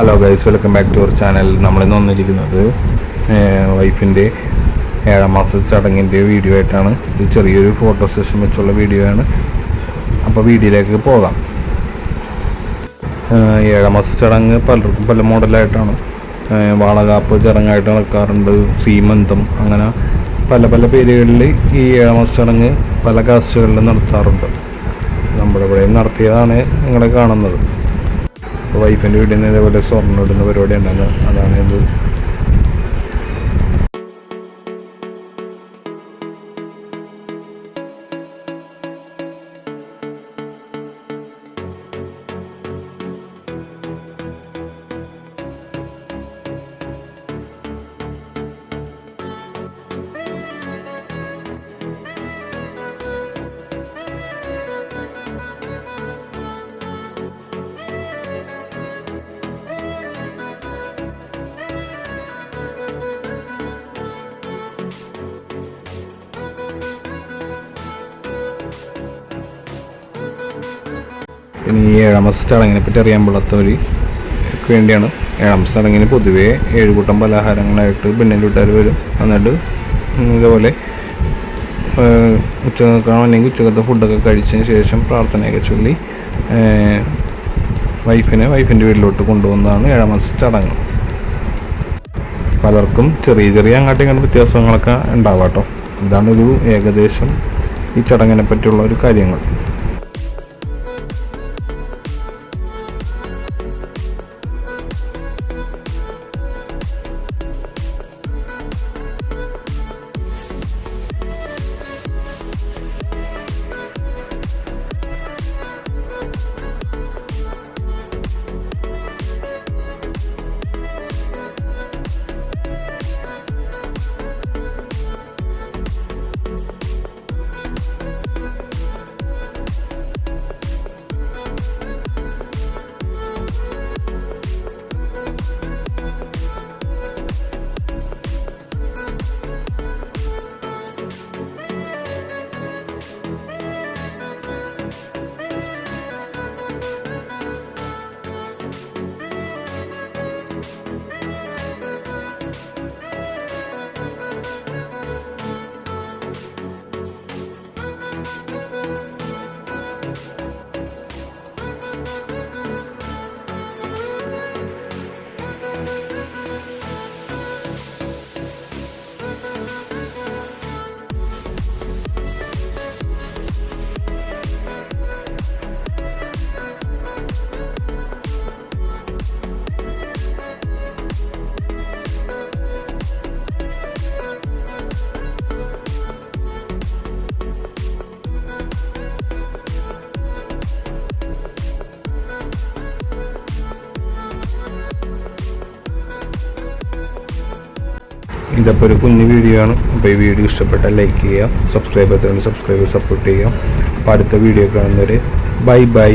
Hello guys, welcome back to our channel. നമ്മളിന്ന് വന്നിരിക്കുന്നത് വൈഫിൻ്റെ 7ാം മാസ ചടങ്ങിൻ്റെ വീഡിയോ ആയിട്ടാണ്. ഇത് ചെറിയൊരു ഫോട്ടോ സെഷൻ വെച്ചുള്ള വീഡിയോ ആണ്. അപ്പോൾ വീഡിയോയിലേക്ക് പോകാം. 7ാം മാസ ചടങ്ങ് പലർക്കും പല മോഡലായിട്ടാണ്. വാളകാപ്പ് ചടങ്ങായിട്ട് നടക്കാറുണ്ട്, സീമന്തം, അങ്ങനെ പല പല പേരുകളിൽ ഈ 7ാം മാസ ചടങ്ങ് പല കാസ്റ്റുകളിലും നടത്താറുണ്ട്. നമ്മുടെ ഇവിടെയും നടത്തിയതാണ് നിങ്ങളെ കാണുന്നത്. വൈഫിൻ്റെ വീട്ടിൽ നിന്ന് ഇതേപോലെ സ്വർണ്ണം ഇടുന്ന പരിപാടി ഉണ്ടാകുന്നത്, അതാണ് ഇത്. പിന്നെ ഈ 7ാം മാസ ചടങ്ങിനെ പറ്റി അറിയാൻ പാടാത്തവർക്ക് വേണ്ടിയാണ്. 7ാം മാസ ചടങ്ങിന് പൊതുവേ 7 കൂട്ടം പലഹാരങ്ങളായിട്ട് പെണ്ണിൻ്റെ വീട്ടുകാർ വരും. എന്നിട്ട് ഇതേപോലെ അല്ലെങ്കിൽ ഉച്ചക്കത്തെ ഫുഡൊക്കെ കഴിച്ചതിന് ശേഷം പ്രാർത്ഥനയൊക്കെ ചൊല്ലി വൈഫിൻ്റെ വീട്ടിലോട്ട് കൊണ്ടുപോകുന്നതാണ് 7ാം മാസ ചടങ്ങ്. പലർക്കും ചെറിയ ചെറിയ അങ്ങോട്ടും ഇങ്ങോട്ട് വ്യത്യാസങ്ങളൊക്കെ ഉണ്ടാവാം കേട്ടോ. ഇതാണൊരു ഏകദേശം ഈ ചടങ്ങിനെ പറ്റിയുള്ള ഒരു കാര്യങ്ങൾ. ഇതപ്പോൾ ഒരു കുഞ്ഞു വീഡിയോ ആണ്. അപ്പോൾ ഈ വീഡിയോ ഇഷ്ടപ്പെട്ടാൽ ലൈക്ക് ചെയ്യുക, സബ്സ്ക്രൈബ് ചെയ്തിട്ടുണ്ട് സബ്സ്ക്രൈബ് സപ്പോർട്ട് ചെയ്യുക. അപ്പോൾ അടുത്ത വീഡിയോ കാണുന്നവരെ ബൈ ബൈ.